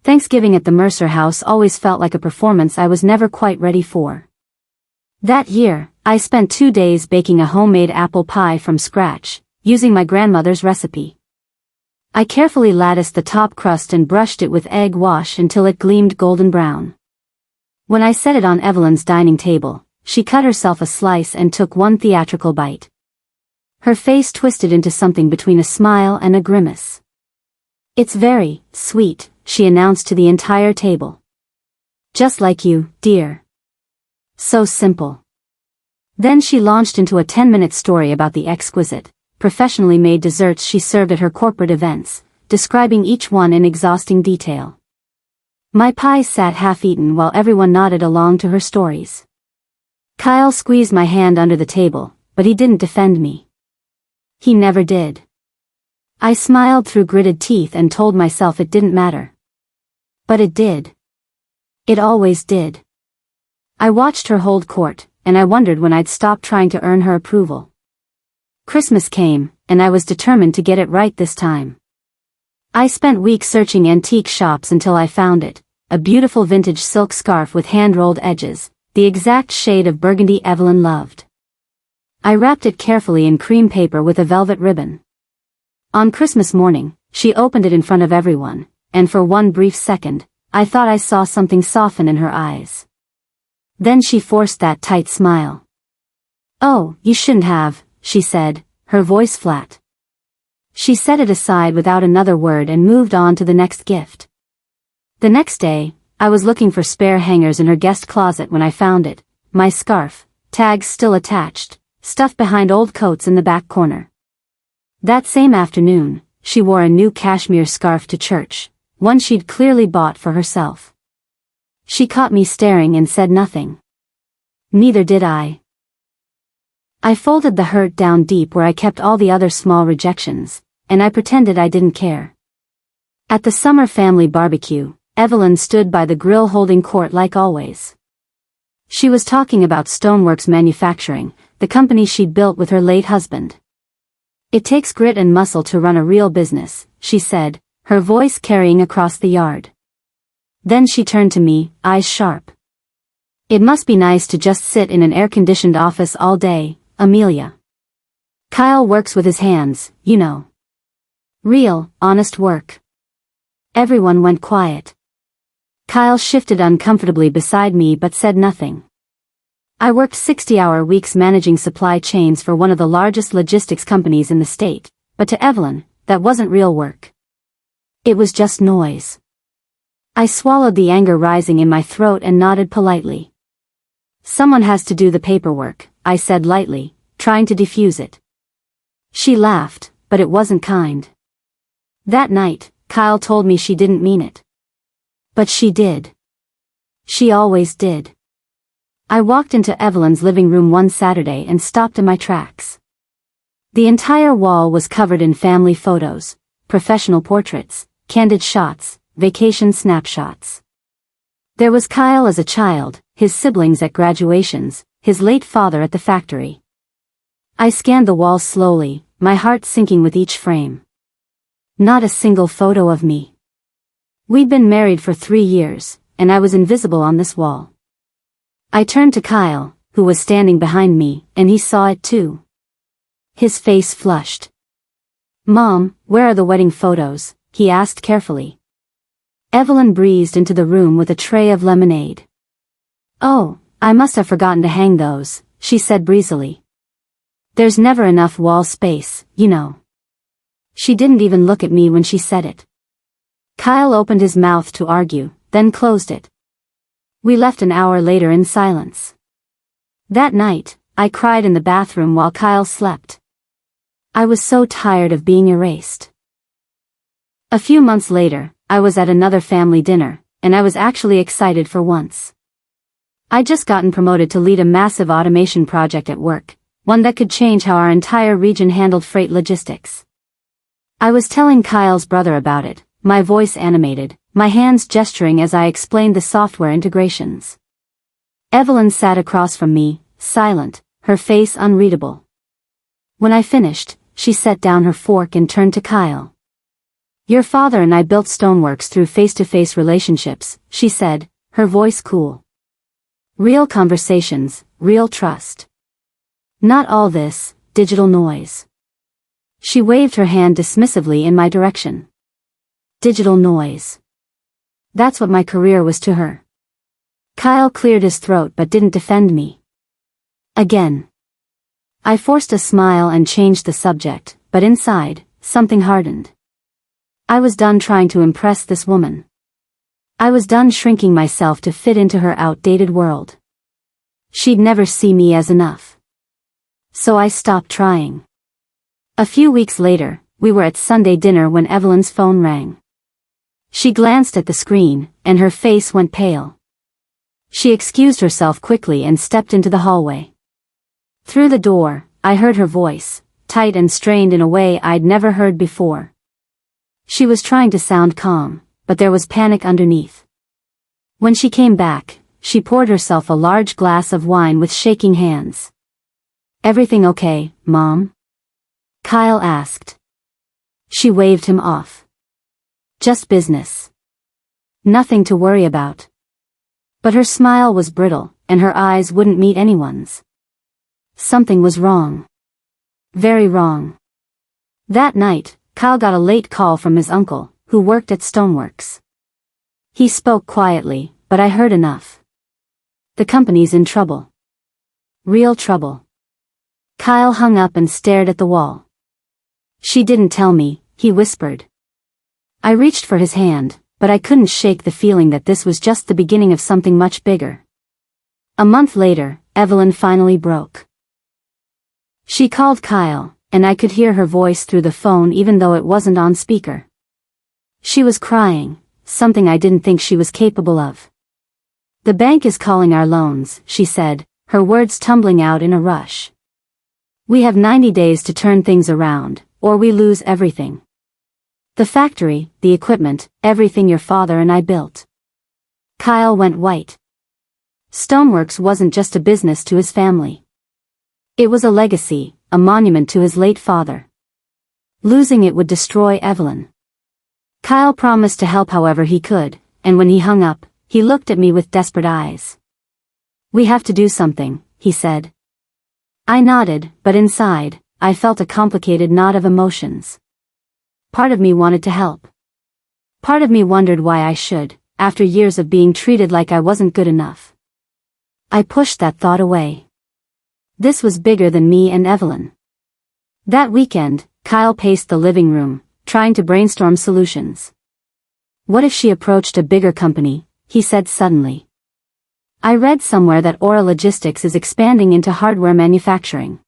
Thanksgiving at the Mercer house always felt like a performance I was never quite ready for. That year, I spent 2 days baking a homemade apple pie from scratch, using my grandmother's recipe. I carefully latticed the top crust and brushed it with egg wash until it gleamed golden brown. When I set it on Evelyn's dining table, she cut herself a slice and took one theatrical bite. Her face twisted into something between a smile and a grimace. "It's very sweet," she announced to the entire table. "Just like you, dear. So simple." Then she launched into a 10-minute story about the exquisite, professionally made desserts she served at her corporate events, describing each one in exhausting detail. My pie sat half-eaten while everyone nodded along to her stories. Kyle squeezed my hand under the table, but he didn't defend me. He never did. I smiled through gritted teeth and told myself it didn't matter. But it did. It always did. I watched her hold court, and I wondered when I'd stop trying to earn her approval. Christmas came, and I was determined to get it right this time. I spent weeks searching antique shops until I found it, a beautiful vintage silk scarf with hand-rolled edges, the exact shade of burgundy Evelyn loved. I wrapped it carefully in cream paper with a velvet ribbon. On Christmas morning, she opened it in front of everyone, and for one brief second, I thought I saw something soften in her eyes. Then she forced that tight smile. "Oh, you shouldn't have," she said, her voice flat. She set it aside without another word and moved on to the next gift. The next day, I was looking for spare hangers in her guest closet when I found it, my scarf, tags still attached, stuffed behind old coats in the back corner. That same afternoon, she wore a new cashmere scarf to church, one she'd clearly bought for herself. She caught me staring and said nothing. Neither did I. I folded the hurt down deep where I kept all the other small rejections, and I pretended I didn't care. At the summer family barbecue, Evelyn stood by the grill holding court like always. She was talking about Stoneworks Manufacturing, the company she'd built with her late husband. "It takes grit and muscle to run a real business," she said, her voice carrying across the yard. Then she turned to me, eyes sharp. "It must be nice to just sit in an air-conditioned office all day, Amelia. Kyle works with his hands, you know. Real, honest work." Everyone went quiet. Kyle shifted uncomfortably beside me but said nothing. I worked 60-hour weeks managing supply chains for one of the largest logistics companies in the state, but to Evelyn, that wasn't real work. It was just noise. I swallowed the anger rising in my throat and nodded politely. "Someone has to do the paperwork," I said lightly, trying to defuse it. She laughed, but it wasn't kind. That night, Kyle told me she didn't mean it. But she did. She always did. I walked into Evelyn's living room one Saturday and stopped in my tracks. The entire wall was covered in family photos, professional portraits, candid shots, vacation snapshots. There was Kyle as a child, his siblings at graduations, his late father at the factory. I scanned the walls slowly, my heart sinking with each frame. Not a single photo of me. We'd been married for 3 years, and I was invisible on this wall. I turned to Kyle, who was standing behind me, and he saw it too. His face flushed. "Mom, where are the wedding photos?" he asked carefully. Evelyn breezed into the room with a tray of lemonade. "Oh, I must have forgotten to hang those," she said breezily. "There's never enough wall space, you know." She didn't even look at me when she said it. Kyle opened his mouth to argue, then closed it. We left an hour later in silence. That night, I cried in the bathroom while Kyle slept. I was so tired of being erased. A few months later, I was at another family dinner, and I was actually excited for once. I'd just gotten promoted to lead a massive automation project at work, one that could change how our entire region handled freight logistics. I was telling Kyle's brother about it, my voice animated, my hands gesturing as I explained the software integrations. Evelyn sat across from me, silent, her face unreadable. When I finished, she set down her fork and turned to Kyle. Your father and I built Stoneworks through face-to-face relationships, she said, her voice cool. Real conversations, real trust. Not all this, digital noise. She waved her hand dismissively in my direction. Digital noise. That's what my career was to her. Kyle cleared his throat but didn't defend me. Again. I forced a smile and changed the subject, but inside, something hardened. I was done trying to impress this woman. I was done shrinking myself to fit into her outdated world. She'd never see me as enough. So I stopped trying. A few weeks later, we were at Sunday dinner when Evelyn's phone rang. She glanced at the screen, and her face went pale. She excused herself quickly and stepped into the hallway. Through the door, I heard her voice, tight and strained in a way I'd never heard before. She was trying to sound calm, but there was panic underneath. When she came back, she poured herself a large glass of wine with shaking hands. "Everything okay, Mom?" Kyle asked. She waved him off. "Just business. Nothing to worry about." But her smile was brittle, and her eyes wouldn't meet anyone's. Something was wrong. Very wrong. That night, Kyle got a late call from his uncle, who worked at Stoneworks. He spoke quietly, but I heard enough. The company's in trouble. Real trouble. Kyle hung up and stared at the wall. "She didn't tell me," he whispered. I reached for his hand, but I couldn't shake the feeling that this was just the beginning of something much bigger. A month later, Evelyn finally broke. She called Kyle, and I could hear her voice through the phone even though it wasn't on speaker. She was crying, something I didn't think she was capable of. "The bank is calling our loans," she said, her words tumbling out in a rush. "We have 90 days to turn things around, or we lose everything. The factory, the equipment, everything your father and I built." Kyle went white. Stoneworks wasn't just a business to his family. It was a legacy, a monument to his late father. Losing it would destroy Evelyn. Kyle promised to help however he could, and when he hung up, he looked at me with desperate eyes. "We have to do something," he said. I nodded, but inside, I felt a complicated knot of emotions. Part of me wanted to help. Part of me wondered why I should, after years of being treated like I wasn't good enough. I pushed that thought away. This was bigger than me and Evelyn. That weekend, Kyle paced the living room, trying to brainstorm solutions. "What if she approached a bigger company?" he said suddenly. "I read somewhere that Aura Logistics is expanding into hardware manufacturing.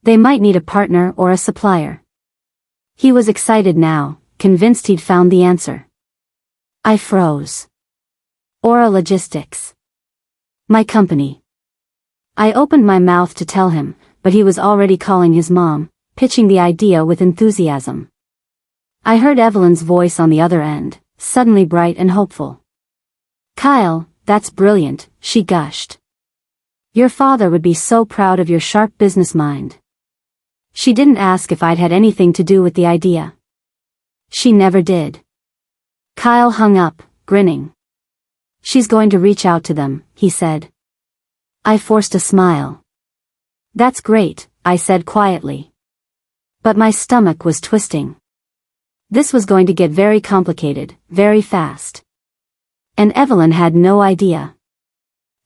They might need a partner or a supplier." He was excited now, convinced he'd found the answer. I froze. Aura Logistics. My company. I opened my mouth to tell him, but he was already calling his mom, pitching the idea with enthusiasm. I heard Evelyn's voice on the other end, suddenly bright and hopeful. "Kyle, that's brilliant," she gushed. "Your father would be so proud of your sharp business mind." She didn't ask if I'd had anything to do with the idea. She never did. Kyle hung up, grinning. "She's going to reach out to them," he said. I forced a smile. "That's great," I said quietly. But my stomach was twisting. This was going to get very complicated, very fast. And Evelyn had no idea.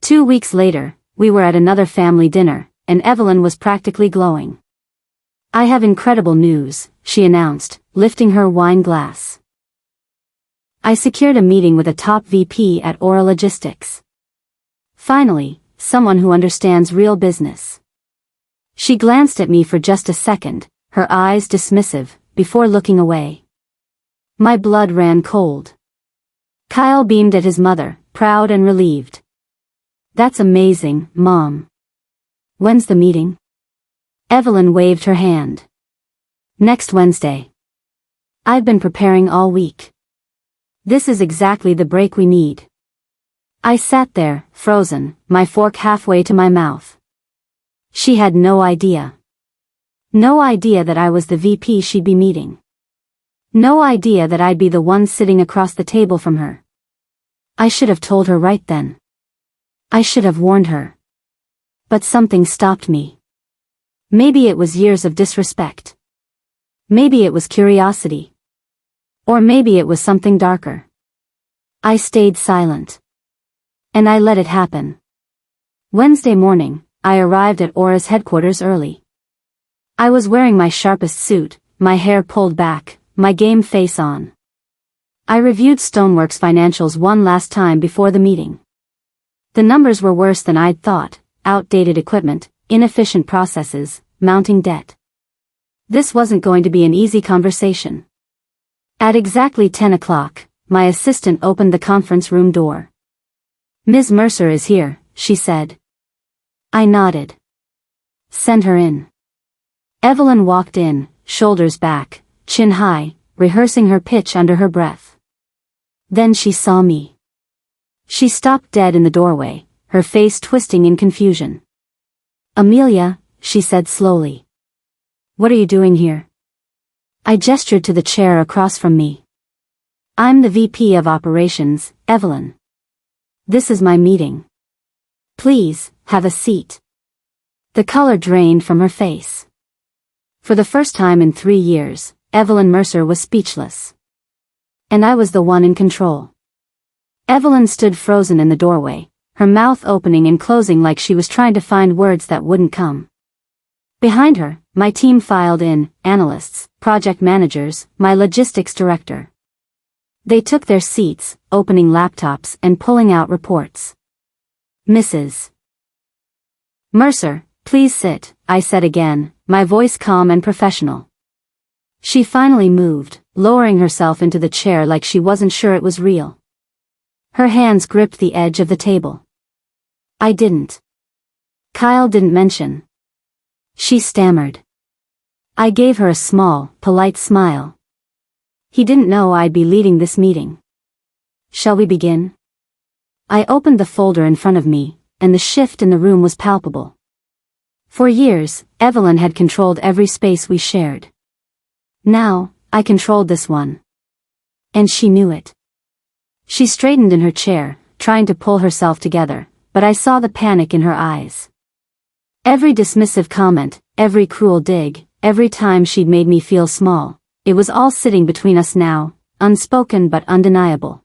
2 weeks later, we were at another family dinner, and Evelyn was practically glowing. "I have incredible news," she announced, lifting her wine glass. I secured a meeting with a top VP at Aura Logistics. Finally, someone who understands real business. She glanced at me for just a second, her eyes dismissive, before looking away. My blood ran cold. Kyle beamed at his mother, proud and relieved. "That's amazing, Mom. When's the meeting?" Evelyn waved her hand. "Next Wednesday. I've been preparing all week. This is exactly the break we need." I sat there, frozen, my fork halfway to my mouth. She had no idea. No idea that I was the VP she'd be meeting. No idea that I'd be the one sitting across the table from her. I should have told her right then. I should have warned her. But something stopped me. Maybe it was years of disrespect. Maybe it was curiosity. Or maybe it was something darker. I stayed silent. And I let it happen. Wednesday morning, I arrived at Aura's headquarters early. I was wearing my sharpest suit, my hair pulled back, my game face on. I reviewed Stoneworks financials one last time before the meeting. The numbers were worse than I'd thought: outdated equipment, inefficient processes, mounting debt. This wasn't going to be an easy conversation. At exactly 10 o'clock, my assistant opened the conference room door. "Ms. Mercer is here," she said. I nodded. "Send her in." Evelyn walked in, shoulders back, chin high, rehearsing her pitch under her breath. Then she saw me. She stopped dead in the doorway, her face twisting in confusion. "Amelia," she said slowly. "What are you doing here?" I gestured to the chair across from me. "I'm the VP of Operations, Evelyn. This is my meeting. Please, have a seat." The color drained from her face. For the first time in 3 years, Evelyn Mercer was speechless. And I was the one in control. Evelyn stood frozen in the doorway, her mouth opening and closing like she was trying to find words that wouldn't come. Behind her, my team filed in, analysts, project managers, my logistics director. They took their seats, opening laptops and pulling out reports. "Mrs. Mercer, please sit," I said again, my voice calm and professional. She finally moved, lowering herself into the chair like she wasn't sure it was real. Her hands gripped the edge of the table. "I didn't. Kyle didn't mention." She stammered. I gave her a small, polite smile. "He didn't know I'd be leading this meeting. Shall we begin?" I opened the folder in front of me, and the shift in the room was palpable. For years, Evelyn had controlled every space we shared. Now, I controlled this one. And she knew it. She straightened in her chair, trying to pull herself together, but I saw the panic in her eyes. Every dismissive comment, every cruel dig, every time she'd made me feel small, it was all sitting between us now, unspoken but undeniable.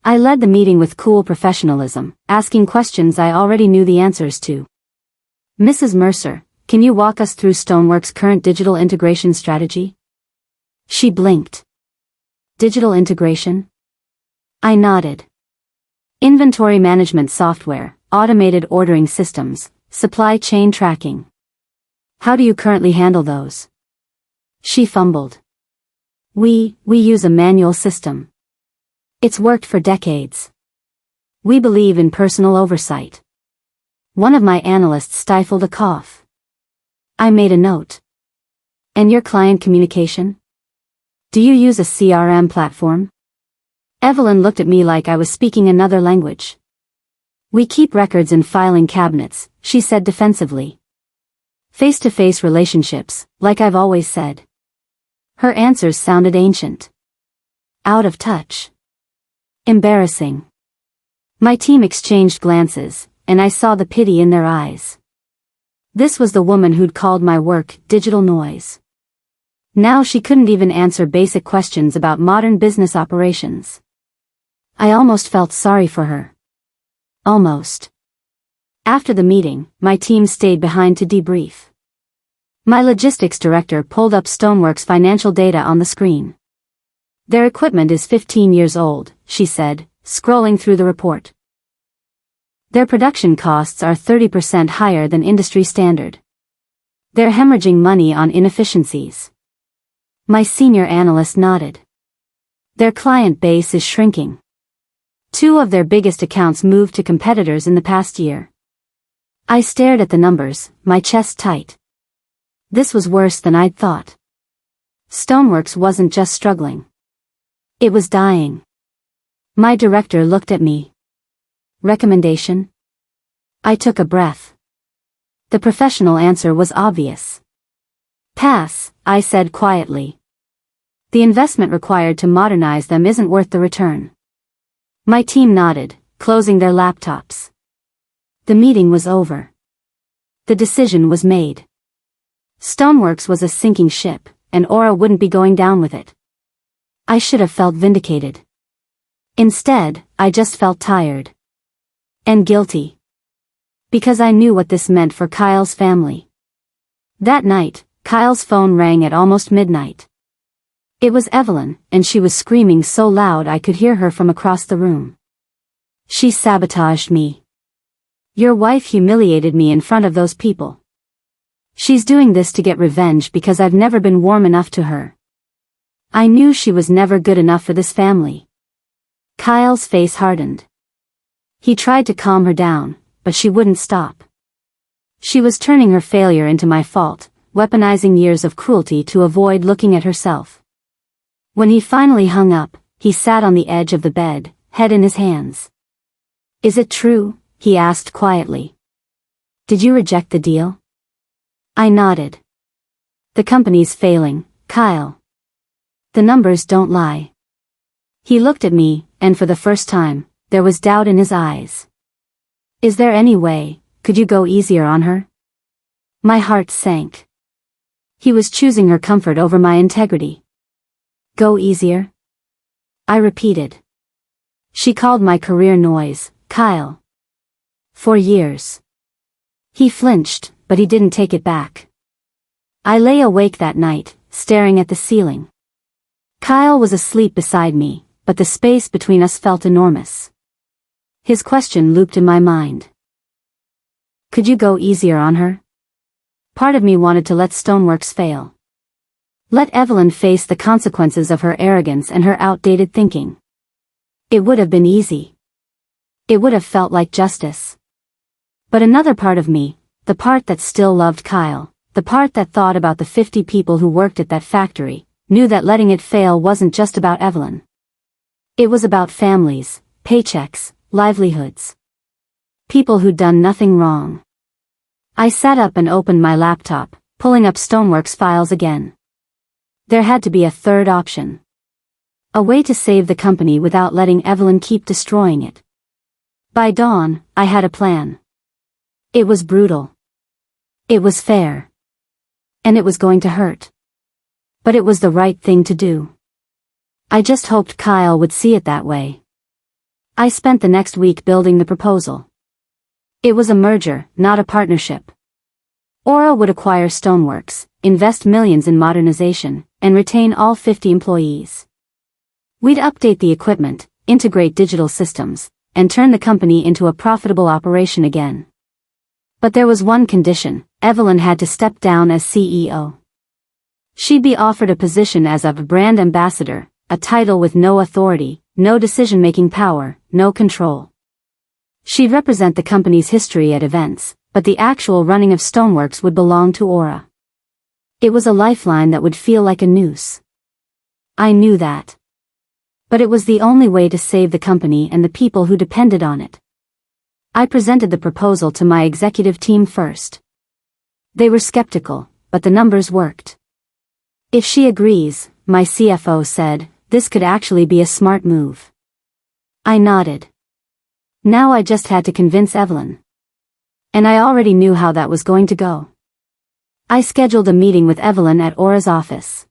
I led the meeting with cool professionalism, asking questions I already knew the answers to. "Mrs. Mercer, can you walk us through Stoneworks' current digital integration strategy?" She blinked. "Digital integration?" I nodded. "Inventory management software, automated ordering systems, supply chain tracking. How do you currently handle those?" She fumbled. We use a manual system. It's worked for decades. We believe in personal oversight." One of my analysts stifled a cough. I made a note. "And your client communication? Do you use a CRM platform?" Evelyn looked at me like I was speaking another language. "We keep records in filing cabinets," she said defensively. "Face-to-face relationships, like I've always said." Her answers sounded ancient. Out of touch. Embarrassing. My team exchanged glances, and I saw the pity in their eyes. This was the woman who'd called my work digital noise. Now she couldn't even answer basic questions about modern business operations. I almost felt sorry for her. Almost. After the meeting, my team stayed behind to debrief. My logistics director pulled up Stoneworks' financial data on the screen. "Their equipment is 15 years old," she said, scrolling through the report. "Their production costs are 30% higher than industry standard. They're hemorrhaging money on inefficiencies." My senior analyst nodded. "Their client base is shrinking. 2 of their biggest accounts moved to competitors in the past year." I stared at the numbers, my chest tight. This was worse than I'd thought. Stoneworks wasn't just struggling. It was dying. My director looked at me. "Recommendation?" I took a breath. The professional answer was obvious. "Pass," I said quietly. The investment required to modernize them isn't worth the return. My team nodded, closing their laptops. The meeting was over. The decision was made. Stoneworks was a sinking ship, and Aura wouldn't be going down with it. I should have felt vindicated. Instead, I just felt tired. And guilty. Because I knew what this meant for Kyle's family. That night, Kyle's phone rang at almost midnight. It was Evelyn, and she was screaming so loud I could hear her from across the room. She sabotaged me. Your wife humiliated me in front of those people. She's doing this to get revenge because I've never been warm enough to her. I knew she was never good enough for this family. Kyle's face hardened. He tried to calm her down, but she wouldn't stop. She was turning her failure into my fault, weaponizing years of cruelty to avoid looking at herself. When he finally hung up, he sat on the edge of the bed, head in his hands. Is it true? He asked quietly. Did you reject the deal? I nodded. The company's failing, Kyle. The numbers don't lie. He looked at me, and for the first time, there was doubt in his eyes. Is there any way, could you go easier on her? My heart sank. He was choosing her comfort over my integrity. Go easier? I repeated. She called my career noise, Kyle. For years. He flinched, but he didn't take it back. I lay awake that night, staring at the ceiling. Kyle was asleep beside me, but the space between us felt enormous. His question looped in my mind. Could you go easier on her? Part of me wanted to let Stoneworks fail. Let Evelyn face the consequences of her arrogance and her outdated thinking. It would have been easy. It would have felt like justice. But another part of me, the part that still loved Kyle, the part that thought about the 50 people who worked at that factory, knew that letting it fail wasn't just about Evelyn. It was about families, paychecks, livelihoods. People who'd done nothing wrong. I sat up and opened my laptop, pulling up Stoneworks files again. There had to be a third option. A way to save the company without letting Evelyn keep destroying it. By dawn, I had a plan. It was brutal. It was fair. And it was going to hurt. But it was the right thing to do. I just hoped Kyle would see it that way. I spent the next week building the proposal. It was a merger, not a partnership. Aura would acquire Stoneworks, invest millions in modernization, and retain all 50 employees. We'd update the equipment, integrate digital systems, and turn the company into a profitable operation again. But there was one condition: Evelyn had to step down as CEO. She'd be offered a position as a brand ambassador, a title with no authority, no decision-making power, no control. She'd represent the company's history at events, but the actual running of Stoneworks would belong to Aura. It was a lifeline that would feel like a noose. I knew that. But it was the only way to save the company and the people who depended on it. I presented the proposal to my executive team first. They were skeptical, but the numbers worked. If she agrees, my CFO said, this could actually be a smart move. I nodded. Now I just had to convince Evelyn. And I already knew how that was going to go. I scheduled a meeting with Evelyn at Aura's office.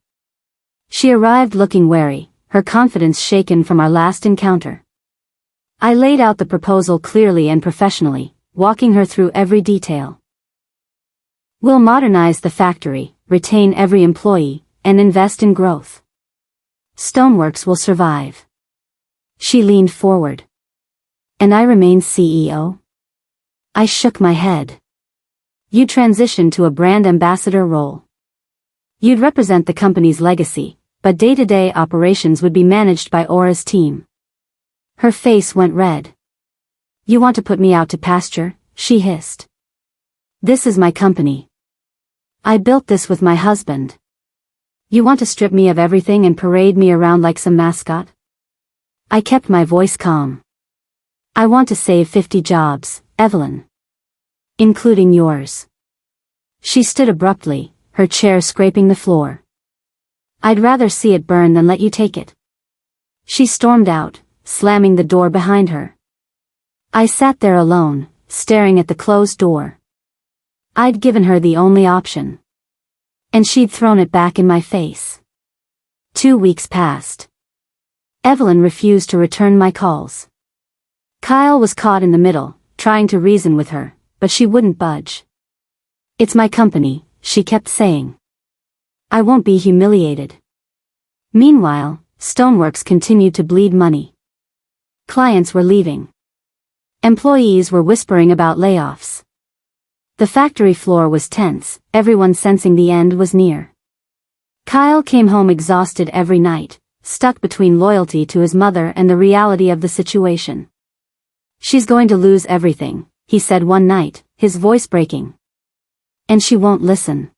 She arrived looking wary, her confidence shaken from our last encounter. I laid out the proposal clearly and professionally, walking her through every detail. We'll modernize the factory, retain every employee, and invest in growth. Stoneworks will survive. She leaned forward. And I remain CEO? I shook my head. You transitioned to a brand ambassador role. You'd represent the company's legacy, but day-to-day operations would be managed by Aura's team. Her face went red. You want to put me out to pasture? She hissed. This is my company. I built this with my husband. You want to strip me of everything and parade me around like some mascot? I kept my voice calm. I want to save 50 jobs, Evelyn. Including yours. She stood abruptly, her chair scraping the floor. I'd rather see it burn than let you take it. She stormed out, slamming the door behind her. I sat there alone, staring at the closed door. I'd given her the only option. And she'd thrown it back in my face. 2 weeks passed. Evelyn refused to return my calls. Kyle was caught in the middle, trying to reason with her, but she wouldn't budge. It's my company, she kept saying. I won't be humiliated. Meanwhile, Stoneworks continued to bleed money. Clients were leaving. Employees were whispering about layoffs. The factory floor was tense, everyone sensing the end was near. Kyle came home exhausted every night, stuck between loyalty to his mother and the reality of the situation. She's going to lose everything, he said one night, his voice breaking. And she won't listen.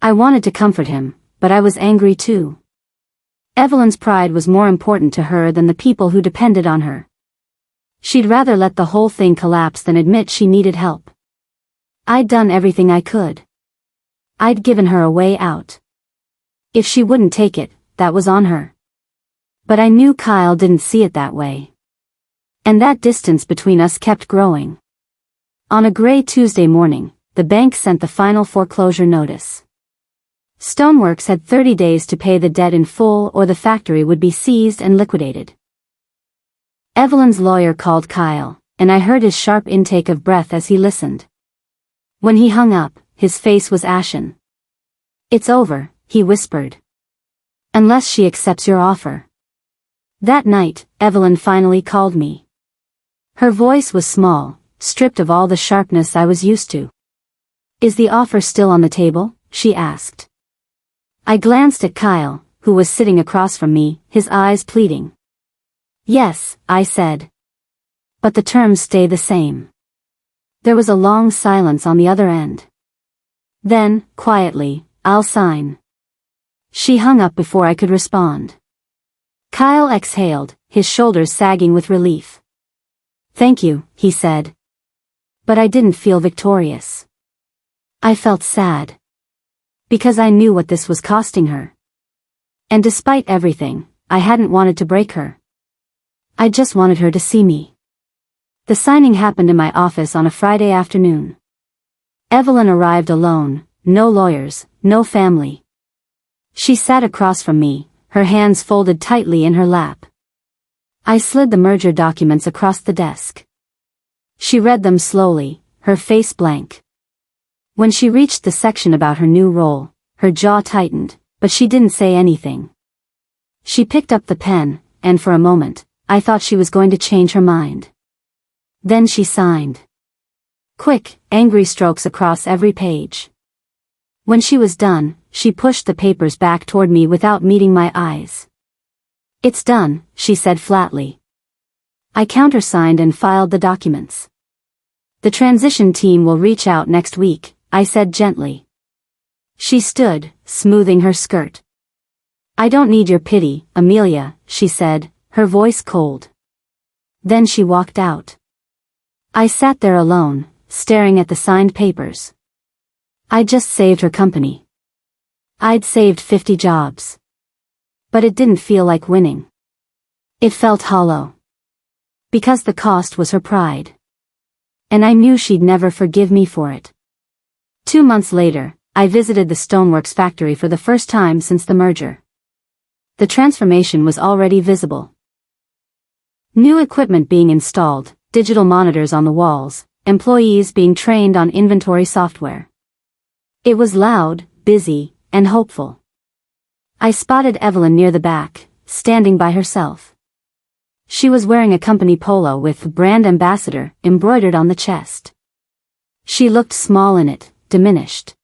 I wanted to comfort him, but I was angry too. Evelyn's pride was more important to her than the people who depended on her. She'd rather let the whole thing collapse than admit she needed help. I'd done everything I could. I'd given her a way out. If she wouldn't take it, that was on her. But I knew Kyle didn't see it that way. And that distance between us kept growing. On a gray Tuesday morning, the bank sent the final foreclosure notice. Stoneworks had 30 days to pay the debt in full or the factory would be seized and liquidated. Evelyn's lawyer called Kyle, and I heard his sharp intake of breath as he listened. When he hung up, his face was ashen. It's over, he whispered. Unless she accepts your offer. That night, Evelyn finally called me. Her voice was small, stripped of all the sharpness I was used to. Is the offer still on the table? She asked. I glanced at Kyle, who was sitting across from me, his eyes pleading. Yes, I said. But the terms stay the same. There was a long silence on the other end. Then, quietly, I'll sign. She hung up before I could respond. Kyle exhaled, his shoulders sagging with relief. Thank you, he said. But I didn't feel victorious. I felt sad. Because I knew what this was costing her. And despite everything, I hadn't wanted to break her. I just wanted her to see me. The signing happened in my office on a Friday afternoon. Evelyn arrived alone, no lawyers, no family. She sat across from me, her hands folded tightly in her lap. I slid the merger documents across the desk. She read them slowly, her face blank. When she reached the section about her new role, her jaw tightened, but she didn't say anything. She picked up the pen, and for a moment, I thought she was going to change her mind. Then she signed. Quick, angry strokes across every page. When she was done, she pushed the papers back toward me without meeting my eyes. It's done, she said flatly. I countersigned and filed the documents. The transition team will reach out next week, I said gently. She stood, smoothing her skirt. I don't need your pity, Amelia, she said, her voice cold. Then she walked out. I sat there alone, staring at the signed papers. I'd just saved her company. I'd saved 50 jobs. But it didn't feel like winning. It felt hollow. Because the cost was her pride. And I knew she'd never forgive me for it. 2 months later, I visited the Stoneworks factory for the first time since the merger. The transformation was already visible. New equipment being installed, digital monitors on the walls, employees being trained on inventory software. It was loud, busy, and hopeful. I spotted Evelyn near the back, standing by herself. She was wearing a company polo with brand ambassador embroidered on the chest. She looked small in it, diminished.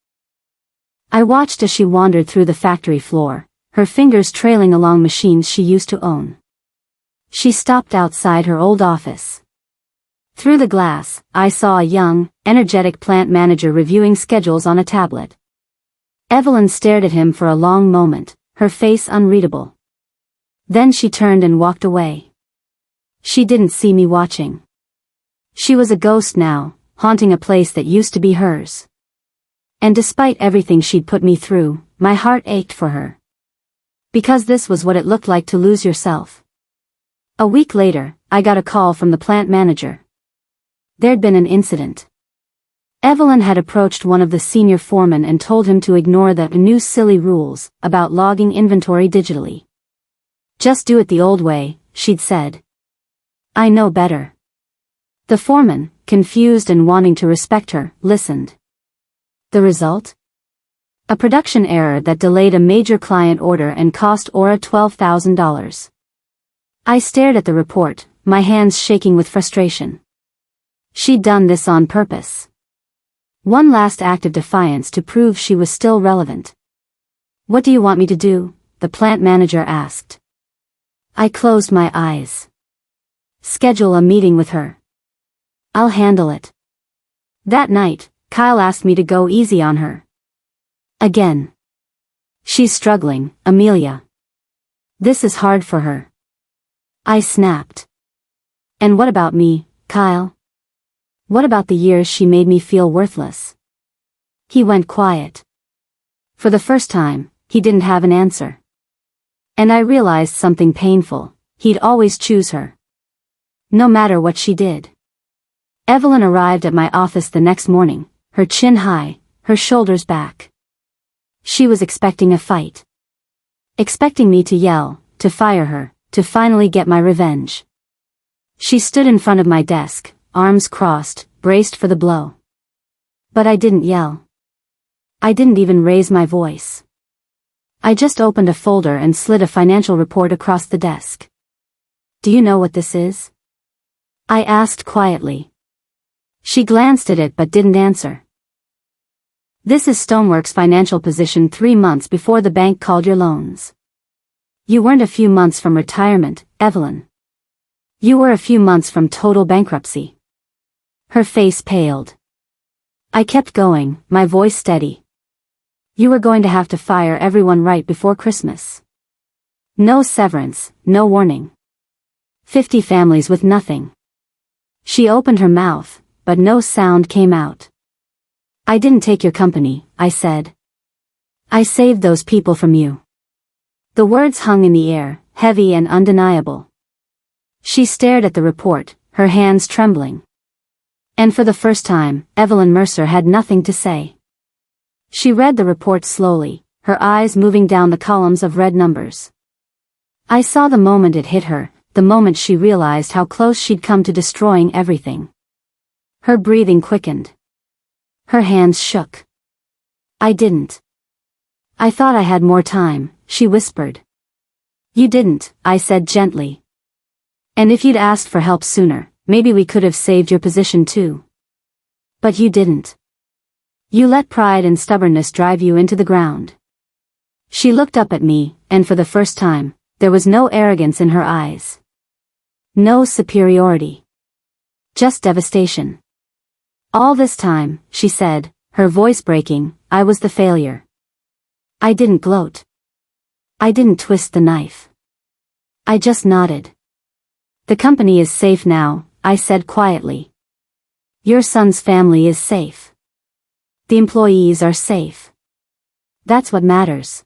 I watched as she wandered through the factory floor, her fingers trailing along machines she used to own. She stopped outside her old office. Through the glass, I saw a young, energetic plant manager reviewing schedules on a tablet. Evelyn stared at him for a long moment, her face unreadable. Then she turned and walked away. She didn't see me watching. She was a ghost now, haunting a place that used to be hers. And despite everything she'd put me through, my heart ached for her. Because this was what it looked like to lose yourself. A week later, I got a call from the plant manager. There'd been an incident. Evelyn had approached one of the senior foremen and told him to ignore the new silly rules about logging inventory digitally. Just do it the old way, she'd said. I know better. The foreman, confused and wanting to respect her, listened. The result? A production error that delayed a major client order and cost Aura $12,000. I stared at the report, my hands shaking with frustration. She'd done this on purpose. One last act of defiance to prove she was still relevant. What do you want me to do? The plant manager asked. I closed my eyes. Schedule a meeting with her. I'll handle it. That night, Kyle asked me to go easy on her. Again. She's struggling, Amelia. This is hard for her. I snapped. And what about me, Kyle? What about the years she made me feel worthless? He went quiet. For the first time, he didn't have an answer. And I realized something painful, he'd always choose her. No matter what she did. Evelyn arrived at my office the next morning, her chin high, her shoulders back. She was expecting a fight. Expecting me to yell, to fire her, to finally get my revenge. She stood in front of my desk, arms crossed, braced for the blow. But I didn't yell. I didn't even raise my voice. I just opened a folder and slid a financial report across the desk. Do you know what this is? I asked quietly. She glanced at it but didn't answer. This is Stoneworks' financial position 3 months before the bank called your loans. You weren't a few months from retirement, Evelyn. You were a few months from total bankruptcy. Her face paled. I kept going, my voice steady. You were going to have to fire everyone right before Christmas. No severance, no warning. 50 families with nothing. She opened her mouth, but no sound came out. I didn't take your company, I said. I saved those people from you. The words hung in the air, heavy and undeniable. She stared at the report, her hands trembling. And for the first time, Evelyn Mercer had nothing to say. She read the report slowly, her eyes moving down the columns of red numbers. I saw the moment it hit her, the moment she realized how close she'd come to destroying everything. Her breathing quickened. Her hands shook. I didn't. I thought I had more time, she whispered. You didn't, I said gently. And if you'd asked for help sooner, maybe we could have saved your position too. But you didn't. You let pride and stubbornness drive you into the ground. She looked up at me, and for the first time, there was no arrogance in her eyes. No superiority. Just devastation. All this time, she said, her voice breaking, I was the failure. I didn't gloat. I didn't twist the knife. I just nodded. The company is safe now, I said quietly. Your son's family is safe. The employees are safe. That's what matters.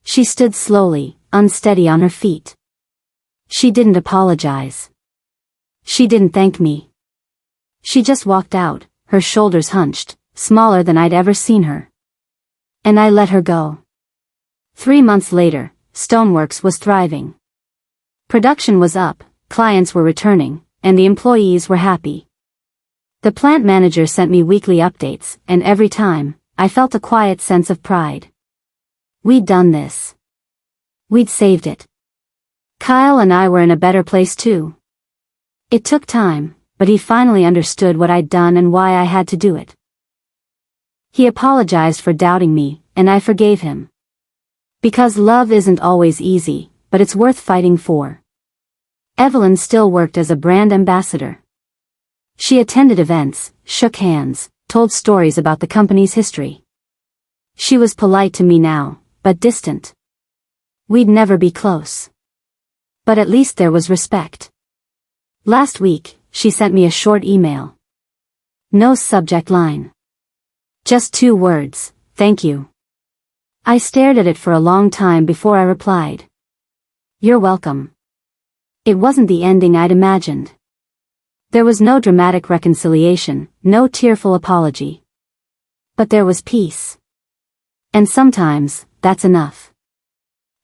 She stood slowly, unsteady on her feet. She didn't apologize. She didn't thank me. She just walked out, her shoulders hunched, smaller than I'd ever seen her. And I let her go. 3 months later, Stoneworks was thriving. Production was up, clients were returning, and the employees were happy. The plant manager sent me weekly updates, and every time, I felt a quiet sense of pride. We'd done this. We'd saved it. Kyle and I were in a better place too. It took time, but he finally understood what I'd done and why I had to do it. He apologized for doubting me, and I forgave him. Because love isn't always easy, but it's worth fighting for. Evelyn still worked as a brand ambassador. She attended events, shook hands, told stories about the company's history. She was polite to me now, but distant. We'd never be close. But at least there was respect. Last week, she sent me a short email. No subject line. Just 2 words, thank you. I stared at it for a long time before I replied. You're welcome. It wasn't the ending I'd imagined. There was no dramatic reconciliation, no tearful apology. But there was peace. And sometimes, that's enough.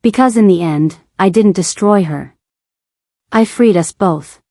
Because in the end, I didn't destroy her. I freed us both.